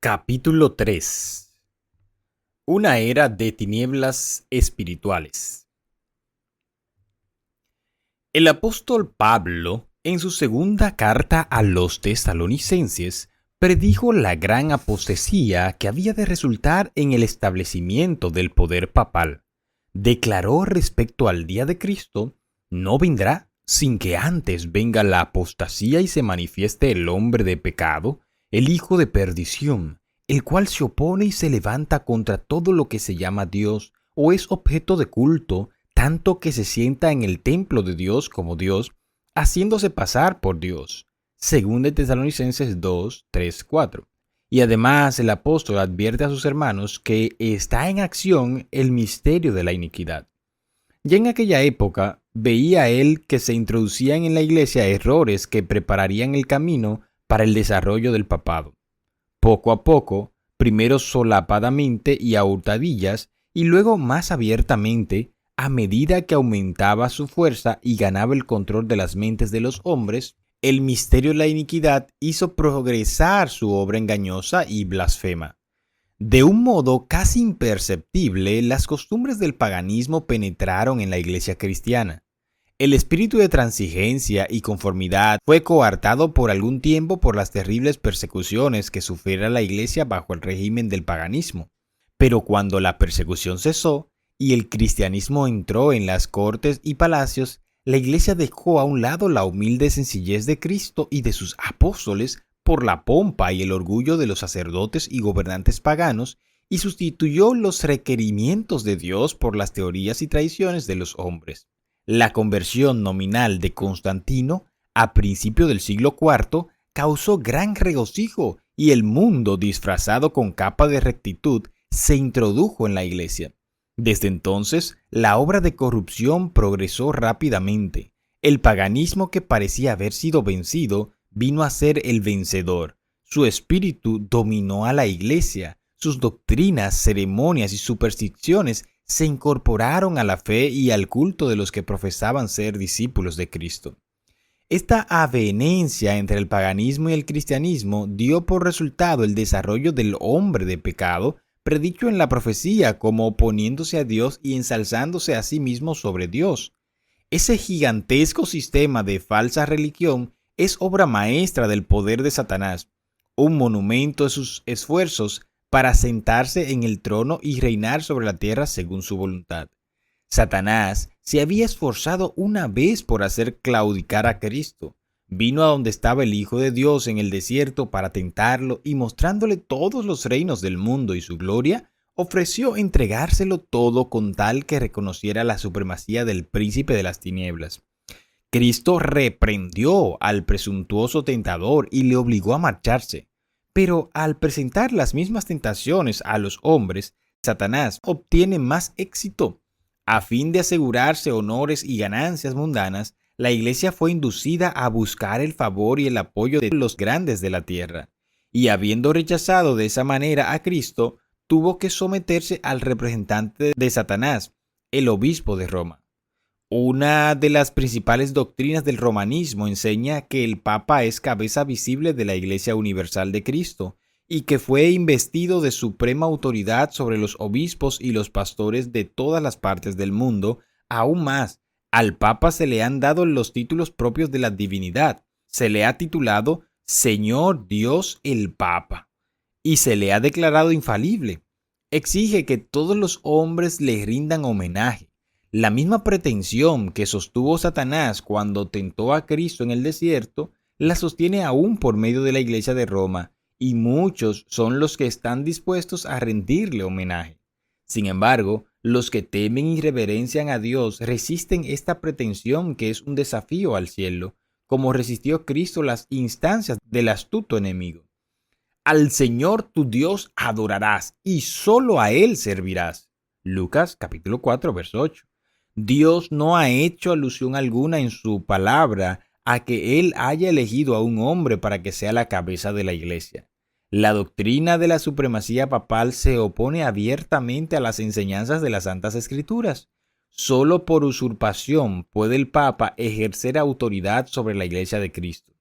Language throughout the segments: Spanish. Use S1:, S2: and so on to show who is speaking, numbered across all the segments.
S1: Capítulo 3. Una era de tinieblas espirituales. El apóstol Pablo, en su segunda carta a los tesalonicenses, predijo la gran apostasía que había de resultar en el establecimiento del poder papal. Declaró respecto al día de Cristo: no vendrá sin que antes venga la apostasía y se manifieste el hombre de pecado, el hijo de perdición, el cual se opone y se levanta contra todo lo que se llama Dios o es objeto de culto, tanto que se sienta en el templo de Dios como Dios, haciéndose pasar por Dios. Según de Tesalonicenses 2, 3, 4. Y además el apóstol advierte a sus hermanos que está en acción el misterio de la iniquidad. Ya en aquella época veía él que se introducían en la iglesia errores que prepararían el camino para el desarrollo del papado. Poco a poco, primero solapadamente y a hurtadillas, y luego más abiertamente, a medida que aumentaba su fuerza y ganaba el control de las mentes de los hombres, el misterio de la iniquidad hizo progresar su obra engañosa y blasfema. De un modo casi imperceptible, las costumbres del paganismo penetraron en la iglesia cristiana. El espíritu de transigencia y conformidad fue coartado por algún tiempo por las terribles persecuciones que sufriera la iglesia bajo el régimen del paganismo. Pero cuando la persecución cesó y el cristianismo entró en las cortes y palacios, la iglesia dejó a un lado la humilde sencillez de Cristo y de sus apóstoles por la pompa y el orgullo de los sacerdotes y gobernantes paganos y sustituyó los requerimientos de Dios por las teorías y tradiciones de los hombres. La conversión nominal de Constantino, a principio del siglo IV, causó gran regocijo y el mundo, disfrazado con capa de rectitud, se introdujo en la iglesia. Desde entonces, la obra de corrupción progresó rápidamente. El paganismo, que parecía haber sido vencido, vino a ser el vencedor. Su espíritu dominó a la iglesia. Sus doctrinas, ceremonias y supersticiones se incorporaron a la fe y al culto de los que profesaban ser discípulos de Cristo. Esta avenencia entre el paganismo y el cristianismo dio por resultado el desarrollo del hombre de pecado, predicho en la profecía como oponiéndose a Dios y ensalzándose a sí mismo sobre Dios. Ese gigantesco sistema de falsa religión es obra maestra del poder de Satanás, un monumento de sus esfuerzos para sentarse en el trono y reinar sobre la tierra según su voluntad. Satanás se había esforzado una vez por hacer claudicar a Cristo. Vino a donde estaba el Hijo de Dios en el desierto para tentarlo y, mostrándole todos los reinos del mundo y su gloria, ofreció entregárselo todo con tal que reconociera la supremacía del príncipe de las tinieblas. Cristo reprendió al presuntuoso tentador y le obligó a marcharse. Pero al presentar las mismas tentaciones a los hombres, Satanás obtiene más éxito. A fin de asegurarse honores y ganancias mundanas, la iglesia fue inducida a buscar el favor y el apoyo de los grandes de la tierra. Y habiendo rechazado de esa manera a Cristo, tuvo que someterse al representante de Satanás, el obispo de Roma. Una de las principales doctrinas del romanismo enseña que el Papa es cabeza visible de la Iglesia Universal de Cristo y que fue investido de suprema autoridad sobre los obispos y los pastores de todas las partes del mundo. Aún más, al Papa se le han dado los títulos propios de la divinidad. Se le ha titulado Señor Dios el Papa y se le ha declarado infalible. Exige que todos los hombres le rindan homenaje. La misma pretensión que sostuvo Satanás cuando tentó a Cristo en el desierto, la sostiene aún por medio de la Iglesia de Roma, y muchos son los que están dispuestos a rendirle homenaje. Sin embargo, los que temen y reverencian a Dios resisten esta pretensión, que es un desafío al cielo, como resistió Cristo las instancias del astuto enemigo. Al Señor tu Dios adorarás, y solo a Él servirás. Lucas capítulo 4, verso 8. Dios no ha hecho alusión alguna en su palabra a que Él haya elegido a un hombre para que sea la cabeza de la iglesia. La doctrina de la supremacía papal se opone abiertamente a las enseñanzas de las Santas Escrituras. Solo por usurpación puede el Papa ejercer autoridad sobre la Iglesia de Cristo.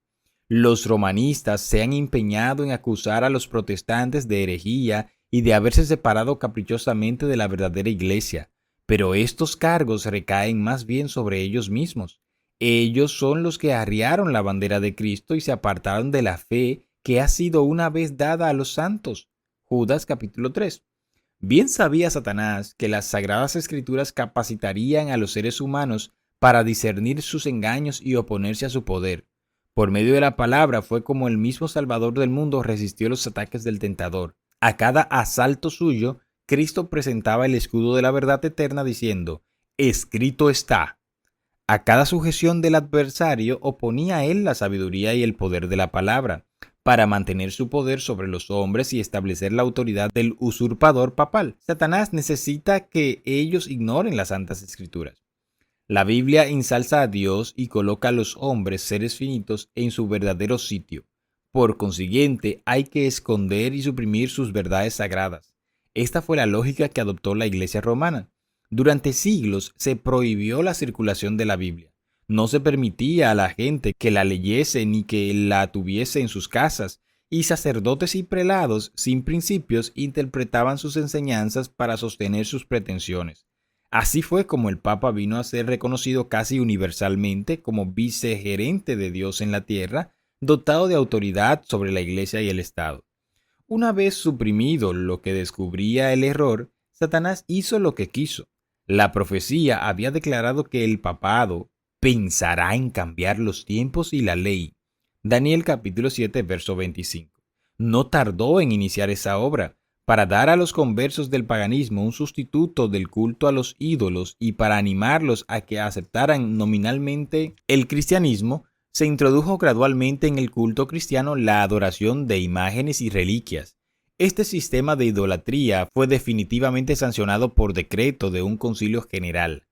S1: Los romanistas se han empeñado en acusar a los protestantes de herejía y de haberse separado caprichosamente de la verdadera iglesia, pero estos cargos recaen más bien sobre ellos mismos. Ellos son los que arriaron la bandera de Cristo y se apartaron de la fe que ha sido una vez dada a los santos. Judas capítulo 3. Bien sabía Satanás que las sagradas escrituras capacitarían a los seres humanos para discernir sus engaños y oponerse a su poder. Por medio de la palabra fue como el mismo Salvador del mundo resistió los ataques del tentador. A cada asalto suyo, Cristo presentaba el escudo de la verdad eterna diciendo, escrito está. A cada sujeción del adversario oponía él la sabiduría y el poder de la palabra, para mantener su poder sobre los hombres y establecer la autoridad del usurpador papal. Satanás necesita que ellos ignoren las santas escrituras. La Biblia ensalza a Dios y coloca a los hombres, seres finitos, en su verdadero sitio. Por consiguiente, hay que esconder y suprimir sus verdades sagradas. Esta fue la lógica que adoptó la Iglesia romana. Durante siglos se prohibió la circulación de la Biblia. No se permitía a la gente que la leyese ni que la tuviese en sus casas, y sacerdotes y prelados sin principios interpretaban sus enseñanzas para sostener sus pretensiones. Así fue como el Papa vino a ser reconocido casi universalmente como vicegerente de Dios en la tierra, dotado de autoridad sobre la Iglesia y el Estado. Una vez suprimido lo que descubría el error, Satanás hizo lo que quiso. La profecía había declarado que el papado pensará en cambiar los tiempos y la ley. Daniel capítulo 7, verso 25. No tardó en iniciar esa obra, para dar a los conversos del paganismo un sustituto del culto a los ídolos y para animarlos a que aceptaran nominalmente el cristianismo. Se introdujo gradualmente en el culto cristiano la adoración de imágenes y reliquias. Este sistema de idolatría fue definitivamente sancionado por decreto de un concilio general.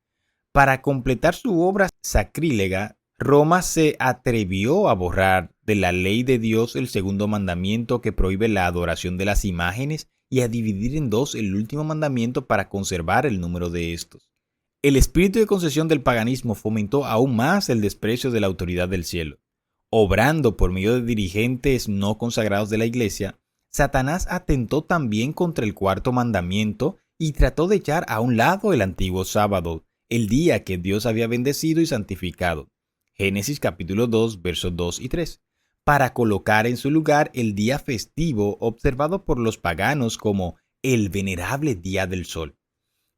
S1: Para completar su obra sacrílega, Roma se atrevió a borrar de la ley de Dios el segundo mandamiento que prohíbe la adoración de las imágenes y a dividir en dos el último mandamiento para conservar el número de estos. El espíritu de concesión del paganismo fomentó aún más el desprecio de la autoridad del cielo. Obrando por medio de dirigentes no consagrados de la iglesia, Satanás atentó también contra el cuarto mandamiento y trató de echar a un lado el antiguo sábado, el día que Dios había bendecido y santificado. Génesis capítulo 2, versos 2 y 3, para colocar en su lugar el día festivo observado por los paganos como el venerable día del sol.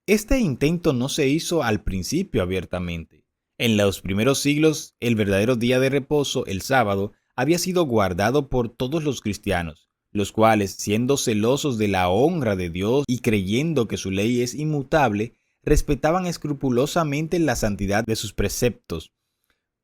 S1: Este intento no se hizo al principio abiertamente. En los primeros siglos, el verdadero día de reposo, el sábado, había sido guardado por todos los cristianos, los cuales, siendo celosos de la honra de Dios y creyendo que su ley es inmutable, respetaban escrupulosamente la santidad de sus preceptos.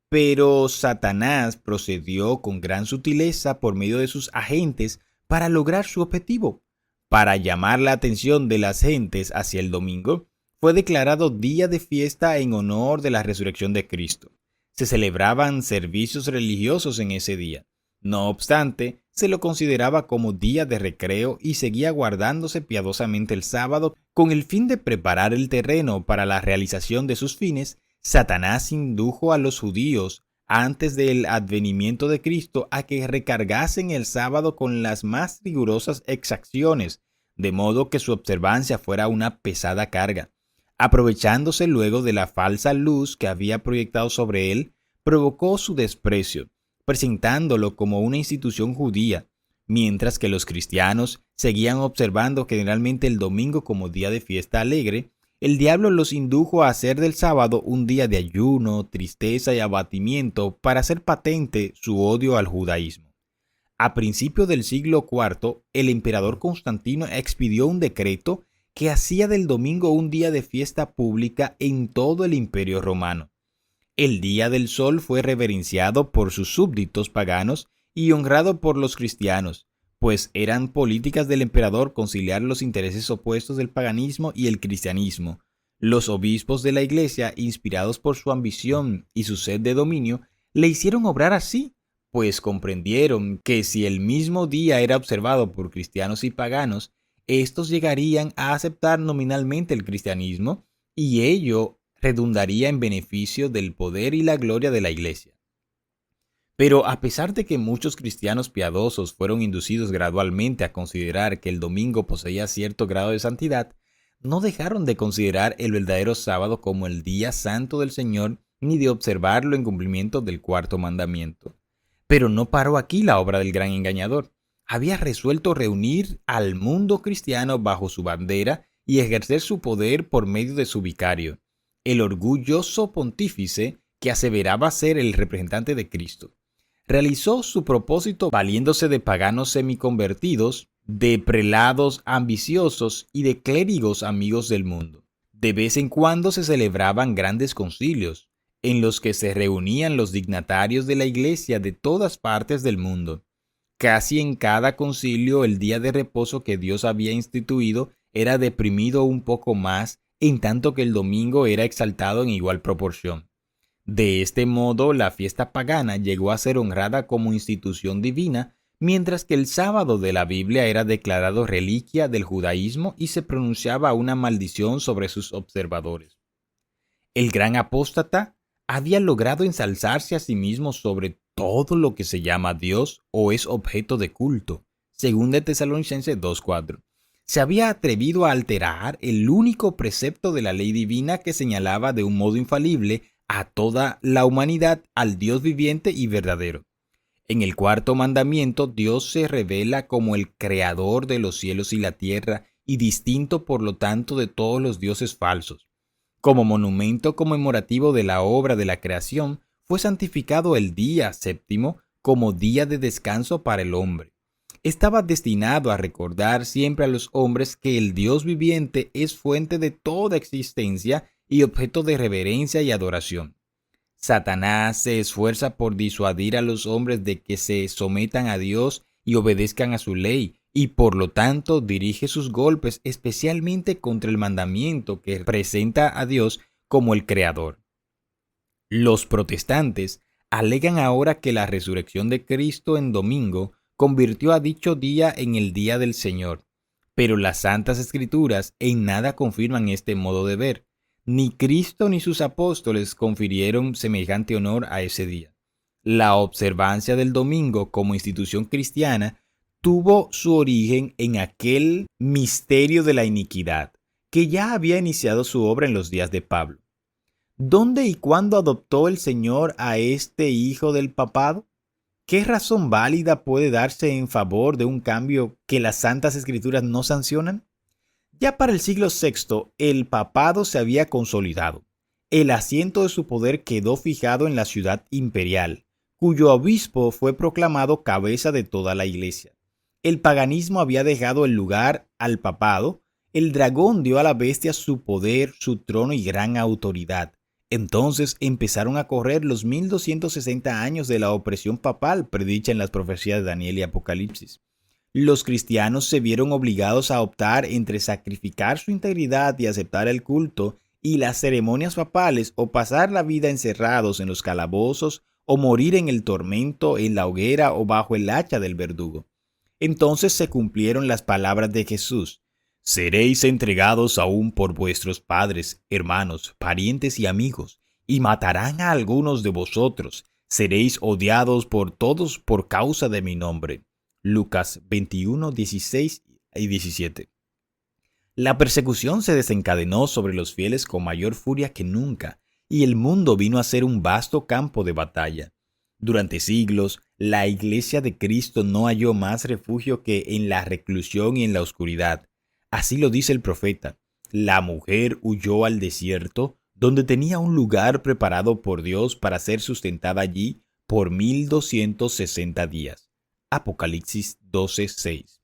S1: Pero Satanás procedió con gran sutileza por medio de sus agentes para lograr su objetivo. Para llamar la atención de las gentes hacia el domingo, fue declarado día de fiesta en honor de la resurrección de Cristo. Se celebraban servicios religiosos en ese día. No obstante, se lo consideraba como día de recreo y seguía guardándose piadosamente el sábado con el fin de preparar el terreno para la realización de sus fines. Satanás indujo a los judíos, antes del advenimiento de Cristo, a que recargasen el sábado con las más rigurosas exacciones, de modo que su observancia fuera una pesada carga. Aprovechándose luego de la falsa luz que había proyectado sobre él, provocó su desprecio, presentándolo como una institución judía, mientras que los cristianos seguían observando generalmente el domingo como día de fiesta alegre. El diablo los indujo a hacer del sábado un día de ayuno, tristeza y abatimiento para hacer patente su odio al judaísmo. A principios del siglo IV, el emperador Constantino expidió un decreto que hacía del domingo un día de fiesta pública en todo el Imperio Romano. El Día del Sol fue reverenciado por sus súbditos paganos y honrado por los cristianos, pues eran políticas del emperador conciliar los intereses opuestos del paganismo y el cristianismo. Los obispos de la iglesia, inspirados por su ambición y su sed de dominio, le hicieron obrar así, pues comprendieron que si el mismo día era observado por cristianos y paganos, estos llegarían a aceptar nominalmente el cristianismo y ello redundaría en beneficio del poder y la gloria de la iglesia. Pero a pesar de que muchos cristianos piadosos fueron inducidos gradualmente a considerar que el domingo poseía cierto grado de santidad, no dejaron de considerar el verdadero sábado como el día santo del Señor ni de observarlo en cumplimiento del cuarto mandamiento. Pero no paró aquí la obra del gran engañador. Había resuelto reunir al mundo cristiano bajo su bandera y ejercer su poder por medio de su vicario, el orgulloso pontífice que aseveraba ser el representante de Cristo. Realizó su propósito valiéndose de paganos semiconvertidos, de prelados ambiciosos y de clérigos amigos del mundo. De vez en cuando se celebraban grandes concilios, en los que se reunían los dignatarios de la Iglesia de todas partes del mundo. Casi en cada concilio el día de reposo que Dios había instituido era deprimido un poco más, en tanto que el domingo era exaltado en igual proporción. De este modo, la fiesta pagana llegó a ser honrada como institución divina, mientras que el sábado de la Biblia era declarado reliquia del judaísmo y se pronunciaba una maldición sobre sus observadores. El gran apóstata había logrado ensalzarse a sí mismo sobre todo lo que se llama Dios o es objeto de culto, según de Tesalonicenses 2:4. Se había atrevido a alterar el único precepto de la ley divina que señalaba de un modo infalible a toda la humanidad al Dios viviente y verdadero. En el cuarto mandamiento, Dios se revela como el creador de los cielos y la tierra y distinto por lo tanto de todos los dioses falsos. Como monumento conmemorativo de la obra de la creación, fue santificado el día séptimo como día de descanso para el hombre. Estaba destinado a recordar siempre a los hombres que el Dios viviente es fuente de toda existencia y objeto de reverencia y adoración. Satanás se esfuerza por disuadir a los hombres de que se sometan a Dios y obedezcan a su ley, y por lo tanto dirige sus golpes especialmente contra el mandamiento que presenta a Dios como el Creador. Los protestantes alegan ahora que la resurrección de Cristo en domingo convirtió a dicho día en el día del Señor, pero las Santas Escrituras en nada confirman este modo de ver. Ni Cristo ni sus apóstoles confirieron semejante honor a ese día. La observancia del domingo como institución cristiana tuvo su origen en aquel misterio de la iniquidad, que ya había iniciado su obra en los días de Pablo. ¿Dónde y cuándo adoptó el Señor a este hijo del papado? ¿Qué razón válida puede darse en favor de un cambio que las Santas Escrituras no sancionan? Ya para el siglo VI, el papado se había consolidado. El asiento de su poder quedó fijado en la ciudad imperial, cuyo obispo fue proclamado cabeza de toda la iglesia. El paganismo había dejado el lugar al papado. El dragón dio a la bestia su poder, su trono y gran autoridad. Entonces empezaron a correr los 1260 años de la opresión papal predicha en las profecías de Daniel y Apocalipsis. Los cristianos se vieron obligados a optar entre sacrificar su integridad y aceptar el culto y las ceremonias papales o pasar la vida encerrados en los calabozos o morir en el tormento, en la hoguera o bajo el hacha del verdugo. Entonces se cumplieron las palabras de Jesús: seréis entregados aún por vuestros padres, hermanos, parientes y amigos, y matarán a algunos de vosotros. Seréis odiados por todos por causa de mi nombre. Lucas 21, 16 y 17. La persecución se desencadenó sobre los fieles con mayor furia que nunca, y el mundo vino a ser un vasto campo de batalla. Durante siglos, la Iglesia de Cristo no halló más refugio que en la reclusión y en la oscuridad. Así lo dice el profeta: la mujer huyó al desierto, donde tenía un lugar preparado por Dios para ser sustentada allí por 1260 días. Apocalipsis 12:6.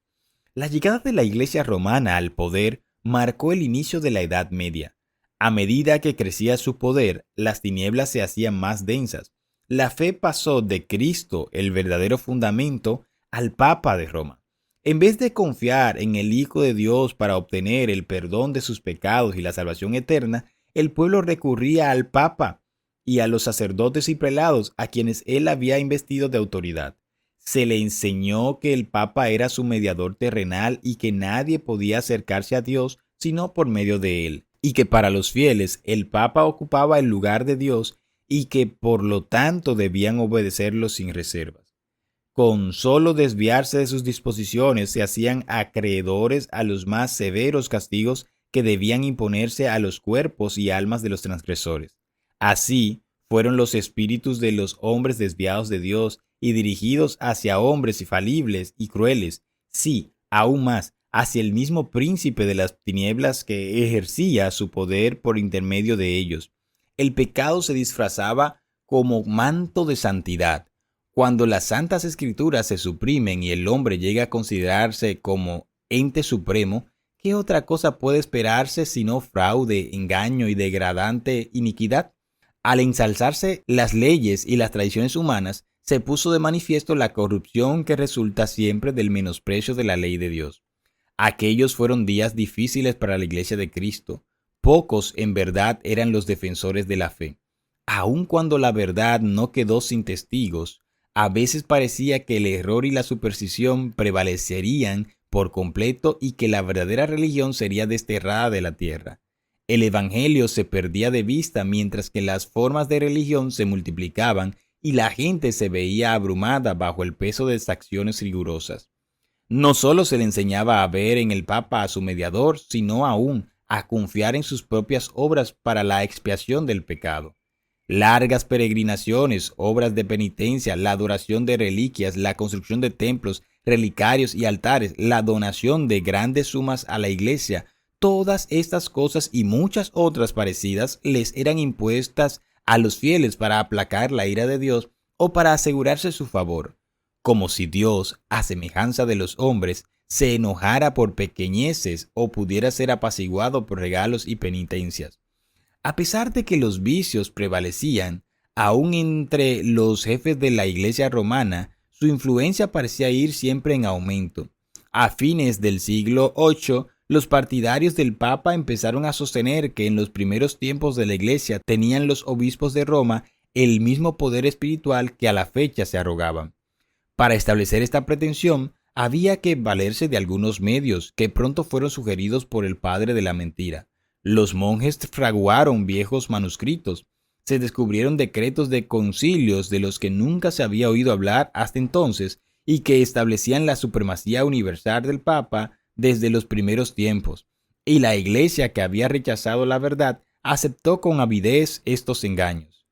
S1: La llegada de la Iglesia romana al poder marcó el inicio de la Edad Media. A medida que crecía su poder, las tinieblas se hacían más densas. La fe pasó de Cristo, el verdadero fundamento, al Papa de Roma. En vez de confiar en el Hijo de Dios para obtener el perdón de sus pecados y la salvación eterna, el pueblo recurría al Papa y a los sacerdotes y prelados a quienes él había investido de autoridad. Se le enseñó que el Papa era su mediador terrenal y que nadie podía acercarse a Dios sino por medio de él, y que para los fieles el Papa ocupaba el lugar de Dios y que por lo tanto debían obedecerlos sin reservas. Con solo desviarse de sus disposiciones se hacían acreedores a los más severos castigos que debían imponerse a los cuerpos y almas de los transgresores. Así fueron los espíritus de los hombres desviados de Dios y dirigidos hacia hombres infalibles y crueles, sí, aún más, hacia el mismo príncipe de las tinieblas que ejercía su poder por intermedio de ellos. El pecado se disfrazaba como manto de santidad. Cuando las santas escrituras se suprimen y el hombre llega a considerarse como ente supremo, ¿qué otra cosa puede esperarse sino fraude, engaño y degradante iniquidad? Al ensalzarse las leyes y las tradiciones humanas, se puso de manifiesto la corrupción que resulta siempre del menosprecio de la ley de Dios. Aquellos fueron días difíciles para la Iglesia de Cristo. Pocos, en verdad, eran los defensores de la fe. Aun cuando la verdad no quedó sin testigos, a veces parecía que el error y la superstición prevalecerían por completo y que la verdadera religión sería desterrada de la tierra. El evangelio se perdía de vista mientras que las formas de religión se multiplicaban y la gente se veía abrumada bajo el peso de exacciones rigurosas. No solo se le enseñaba a ver en el Papa a su mediador, sino aún a confiar en sus propias obras para la expiación del pecado. Largas peregrinaciones, obras de penitencia, la adoración de reliquias, la construcción de templos, relicarios y altares, la donación de grandes sumas a la iglesia, todas estas cosas y muchas otras parecidas les eran impuestas a los fieles para aplacar la ira de Dios o para asegurarse su favor, como si Dios, a semejanza de los hombres, se enojara por pequeñeces o pudiera ser apaciguado por regalos y penitencias. A pesar de que los vicios prevalecían, aún entre los jefes de la Iglesia romana, su influencia parecía ir siempre en aumento. A fines del siglo VIII, los partidarios del Papa empezaron a sostener que en los primeros tiempos de la Iglesia tenían los obispos de Roma el mismo poder espiritual que a la fecha se arrogaban. Para establecer esta pretensión, había que valerse de algunos medios que pronto fueron sugeridos por el padre de la mentira. Los monjes fraguaron viejos manuscritos. Se descubrieron decretos de concilios de los que nunca se había oído hablar hasta entonces y que establecían la supremacía universal del Papa desde los primeros tiempos. Y la Iglesia, que había rechazado la verdad, aceptó con avidez estos engaños.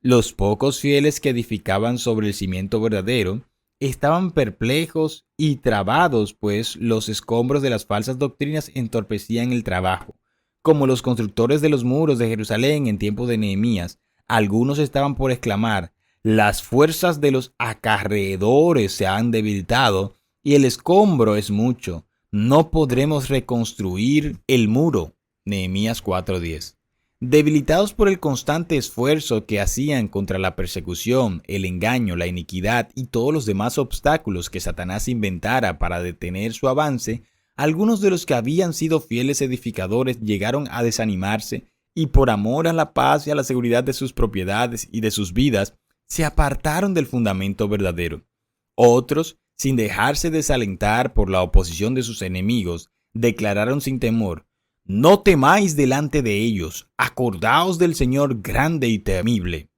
S1: Los pocos fieles que edificaban sobre el cimiento verdadero estaban perplejos y trabados, pues los escombros de las falsas doctrinas entorpecían el trabajo. Como los constructores de los muros de Jerusalén en tiempo de Nehemías, algunos estaban por exclamar: las fuerzas de los acarreadores se han debilitado y el escombro es mucho. No podremos reconstruir el muro. Nehemías 4:10. Debilitados por el constante esfuerzo que hacían contra la persecución, el engaño, la iniquidad y todos los demás obstáculos que Satanás inventara para detener su avance, algunos de los que habían sido fieles edificadores llegaron a desanimarse y por amor a la paz y a la seguridad de sus propiedades y de sus vidas, se apartaron del fundamento verdadero. Otros, sin dejarse desalentar por la oposición de sus enemigos, declararon sin temor: no temáis delante de ellos, acordaos del Señor grande y temible.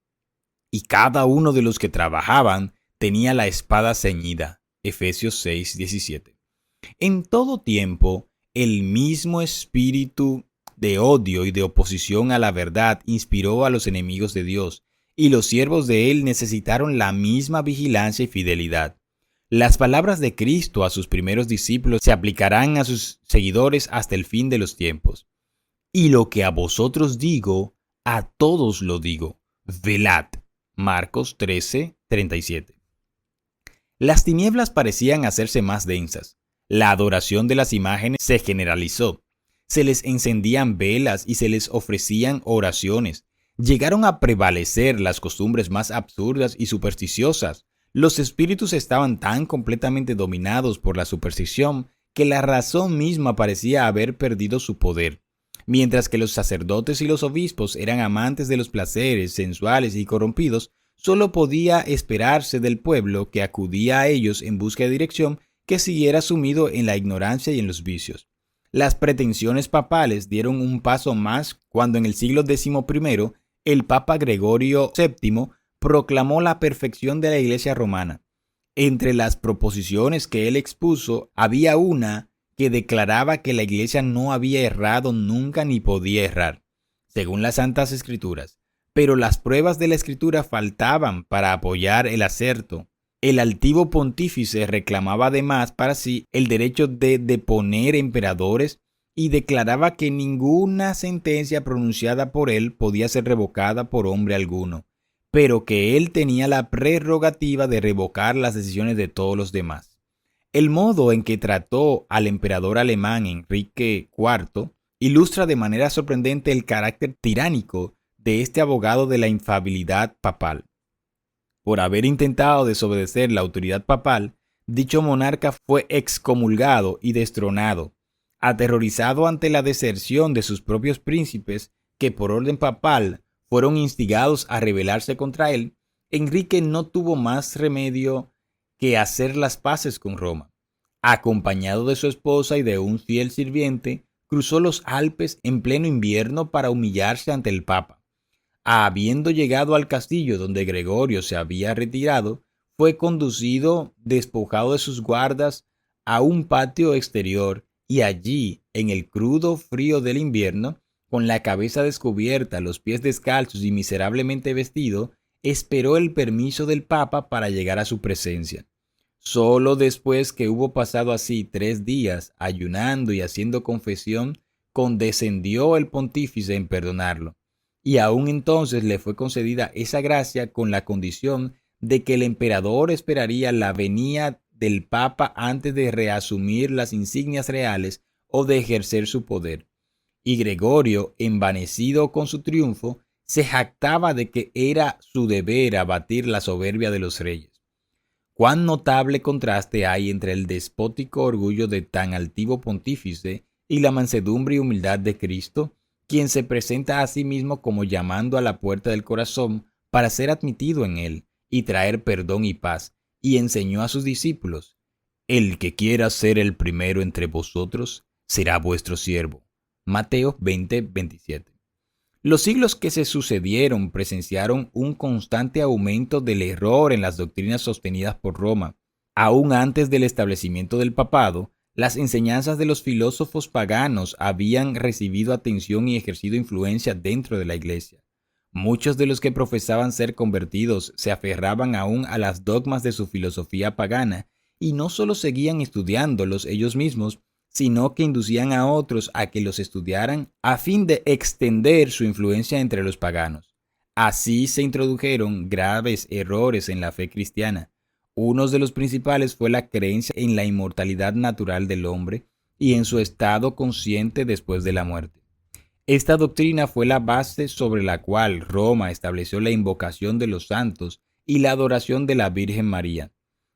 S1: Y cada uno de los que trabajaban tenía la espada ceñida. Efesios 6:17. En todo tiempo, el mismo espíritu de odio y de oposición a la verdad inspiró a los enemigos de Dios, y los siervos de él necesitaron la misma vigilancia y fidelidad. Las palabras de Cristo a sus primeros discípulos se aplicarán a sus seguidores hasta el fin de los tiempos. Y lo que a vosotros digo, a todos lo digo: velad. Marcos 13:37. Las tinieblas parecían hacerse más densas. La adoración de las imágenes se generalizó. Se les encendían velas y se les ofrecían oraciones. Llegaron a prevalecer las costumbres más absurdas y supersticiosas. Los espíritus estaban tan completamente dominados por la superstición que la razón misma parecía haber perdido su poder. Mientras que los sacerdotes y los obispos eran amantes de los placeres sensuales y corrompidos, solo podía esperarse del pueblo que acudía a ellos en busca de dirección que siguiera sumido en la ignorancia y en los vicios. Las pretensiones papales dieron un paso más cuando en el siglo XI el Papa Gregorio VII proclamó la perfección de la Iglesia romana. Entre las proposiciones que él expuso, había una que declaraba que la Iglesia no había errado nunca ni podía errar, según las Santas Escrituras, pero las pruebas de la Escritura faltaban para apoyar el acerto. El altivo pontífice reclamaba además para sí el derecho de deponer emperadores y declaraba que ninguna sentencia pronunciada por él podía ser revocada por hombre alguno, pero que él tenía la prerrogativa de revocar las decisiones de todos los demás. El modo en que trató al emperador alemán Enrique IV ilustra de manera sorprendente el carácter tiránico de este abogado de la infalibilidad papal. Por haber intentado desobedecer la autoridad papal, dicho monarca fue excomulgado y destronado. Aterrorizado ante la deserción de sus propios príncipes, que por orden papal fueron instigados a rebelarse contra él, Enrique no tuvo más remedio que hacer las paces con Roma. Acompañado de su esposa y de un fiel sirviente, cruzó los Alpes en pleno invierno para humillarse ante el Papa. Habiendo llegado al castillo donde Gregorio se había retirado, fue conducido, despojado de sus guardas, a un patio exterior y allí, en el crudo frío del invierno, con la cabeza descubierta, los pies descalzos y miserablemente vestido, esperó el permiso del Papa para llegar a su presencia. Solo después que hubo pasado así 3 días, ayunando y haciendo confesión, condescendió el pontífice en perdonarlo. Y aún entonces le fue concedida esa gracia con la condición de que el emperador esperaría la venida del Papa antes de reasumir las insignias reales o de ejercer su poder. Y Gregorio, envanecido con su triunfo, se jactaba de que era su deber abatir la soberbia de los reyes. Cuán notable contraste hay entre el despótico orgullo de tan altivo pontífice y la mansedumbre y humildad de Cristo, quien se presenta a sí mismo como llamando a la puerta del corazón para ser admitido en él y traer perdón y paz, y enseñó a sus discípulos: el que quiera ser el primero entre vosotros será vuestro siervo. Mateo 20:27. Los siglos que se sucedieron presenciaron un constante aumento del error en las doctrinas sostenidas por Roma. Aún antes del establecimiento del papado, las enseñanzas de los filósofos paganos habían recibido atención y ejercido influencia dentro de la Iglesia. Muchos de los que profesaban ser convertidos se aferraban aún a las dogmas de su filosofía pagana y no solo seguían estudiándolos ellos mismos, sino que inducían a otros a que los estudiaran a fin de extender su influencia entre los paganos. Así se introdujeron graves errores en la fe cristiana. Uno de los principales fue la creencia en la inmortalidad natural del hombre y en su estado consciente después de la muerte. Esta doctrina fue la base sobre la cual Roma estableció la invocación de los santos y la adoración de la Virgen María.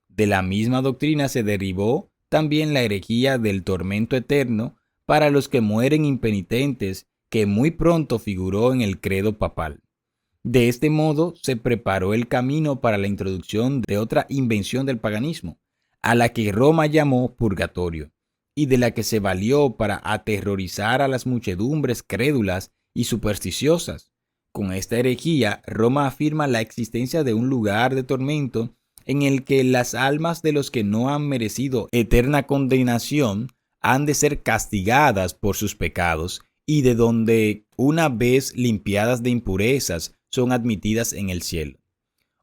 S1: De la misma doctrina se derivó también la herejía del tormento eterno para los que mueren impenitentes, que muy pronto figuró en el credo papal. De este modo se preparó el camino para la introducción de otra invención del paganismo, a la que Roma llamó purgatorio, y de la que se valió para aterrorizar a las muchedumbres crédulas y supersticiosas. Con esta herejía, Roma afirma la existencia de un lugar de tormento en el que las almas de los que no han merecido eterna condenación han de ser castigadas por sus pecados, y de donde, una vez limpiadas de impurezas, son admitidas en el cielo.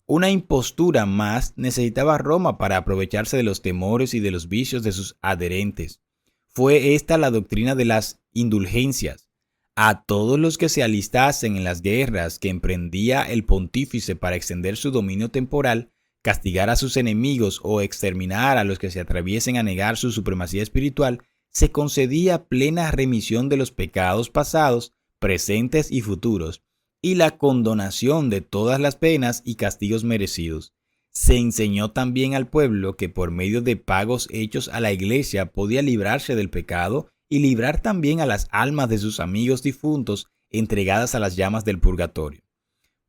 S1: Una impostura más necesitaba Roma para aprovecharse de los temores y de los vicios de sus adherentes. Fue esta la doctrina de las indulgencias. A todos los que se alistasen en las guerras que emprendía el pontífice para extender su dominio temporal, castigar a sus enemigos o exterminar a los que se atreviesen a negar su supremacía espiritual, se concedía plena remisión de los pecados pasados, presentes y futuros, y la condonación de todas las penas y castigos merecidos. Se enseñó también al pueblo que por medio de pagos hechos a la Iglesia podía librarse del pecado y librar también a las almas de sus amigos difuntos entregadas a las llamas del purgatorio.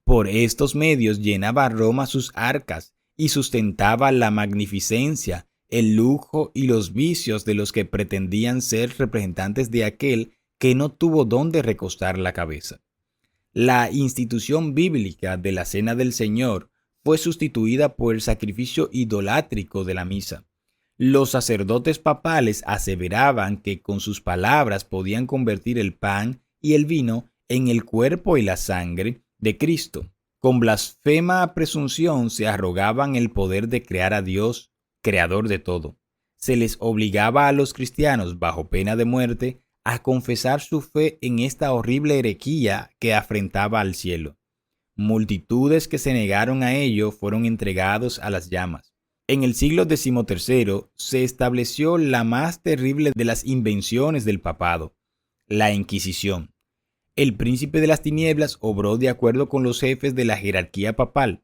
S1: Por estos medios llenaba Roma sus arcas y sustentaba la magnificencia, el lujo y los vicios de los que pretendían ser representantes de aquel que no tuvo dónde recostar la cabeza. La institución bíblica de la Cena del Señor fue sustituida por el sacrificio idolátrico de la misa. Los sacerdotes papales aseveraban que con sus palabras podían convertir el pan y el vino en el cuerpo y la sangre de Cristo. Con blasfema presunción se arrogaban el poder de crear a Dios, creador de todo. Se les obligaba a los cristianos, bajo pena de muerte, a confesar su fe en esta horrible herejía que afrentaba al cielo. Multitudes que se negaron a ello fueron entregados a las llamas. En el siglo XIII se estableció la más terrible de las invenciones del papado, la Inquisición. El príncipe de las tinieblas obró de acuerdo con los jefes de la jerarquía papal.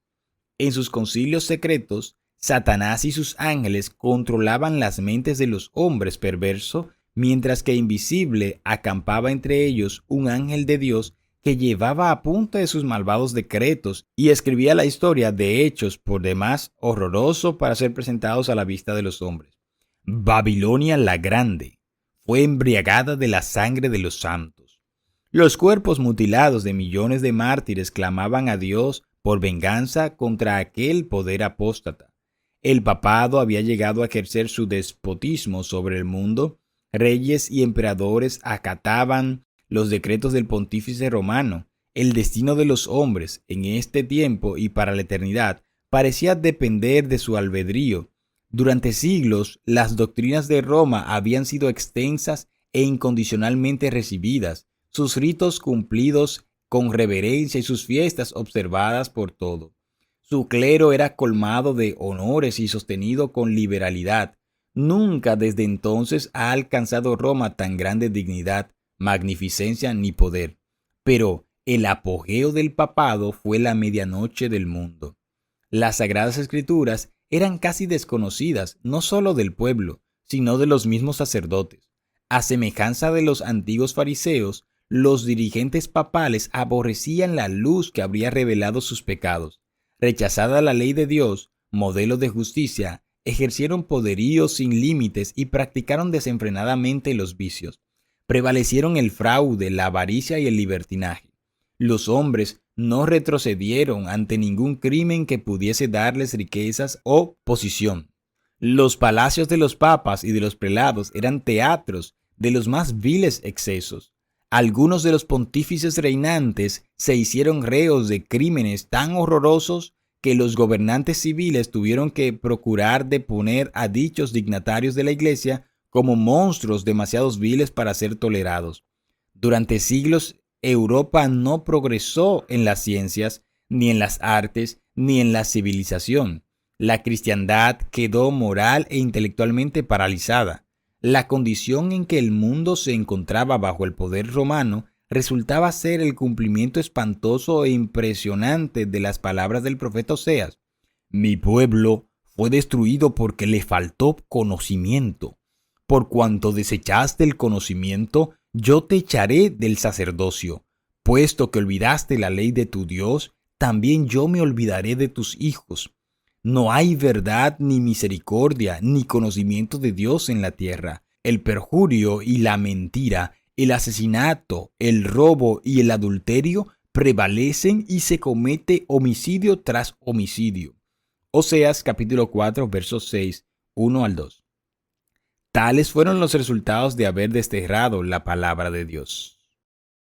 S1: En sus concilios secretos, Satanás y sus ángeles controlaban las mentes de los hombres perversos, mientras que invisible acampaba entre ellos un ángel de Dios que llevaba a punta de sus malvados decretos y escribía la historia de hechos por demás horroroso para ser presentados a la vista de los hombres. Babilonia la Grande fue embriagada de la sangre de los santos. Los cuerpos mutilados de millones de mártires clamaban a Dios por venganza contra aquel poder apóstata. El papado había llegado a ejercer su despotismo sobre el mundo. Reyes y emperadores acataban los decretos del pontífice romano. El destino de los hombres en este tiempo y para la eternidad parecía depender de su albedrío. Durante siglos, las doctrinas de Roma habían sido extensas e incondicionalmente recibidas, sus ritos cumplidos con reverencia y sus fiestas observadas por todo. Su clero era colmado de honores y sostenido con liberalidad. Nunca desde entonces ha alcanzado Roma tan grande dignidad, magnificencia ni poder. Pero el apogeo del papado fue la medianoche del mundo. Las Sagradas Escrituras eran casi desconocidas no solo del pueblo, sino de los mismos sacerdotes. A semejanza de los antiguos fariseos, los dirigentes papales aborrecían la luz que habría revelado sus pecados. Rechazada la ley de Dios, modelo de justicia, ejercieron poderío sin límites y practicaron desenfrenadamente los vicios. Prevalecieron el fraude, la avaricia y el libertinaje. Los hombres no retrocedieron ante ningún crimen que pudiese darles riquezas o posición. Los palacios de los papas y de los prelados eran teatros de los más viles excesos. Algunos de los pontífices reinantes se hicieron reos de crímenes tan horrorosos que los gobernantes civiles tuvieron que procurar deponer a dichos dignatarios de la Iglesia como monstruos demasiado viles para ser tolerados. Durante siglos, Europa no progresó en las ciencias, ni en las artes, ni en la civilización. La cristiandad quedó moral e intelectualmente paralizada. La condición en que el mundo se encontraba bajo el poder romano resultaba ser el cumplimiento espantoso e impresionante de las palabras del profeta Oseas. Mi pueblo fue destruido porque le faltó conocimiento. Por cuanto desechaste el conocimiento, yo te echaré del sacerdocio. Puesto que olvidaste la ley de tu Dios, también yo me olvidaré de tus hijos. No hay verdad ni misericordia ni conocimiento de Dios en la tierra. El perjurio y la mentira, el asesinato, el robo y el adulterio prevalecen y se comete homicidio tras homicidio. Oseas capítulo 4 versos 6, 1 al 2. Tales fueron los resultados de haber desterrado la palabra de Dios.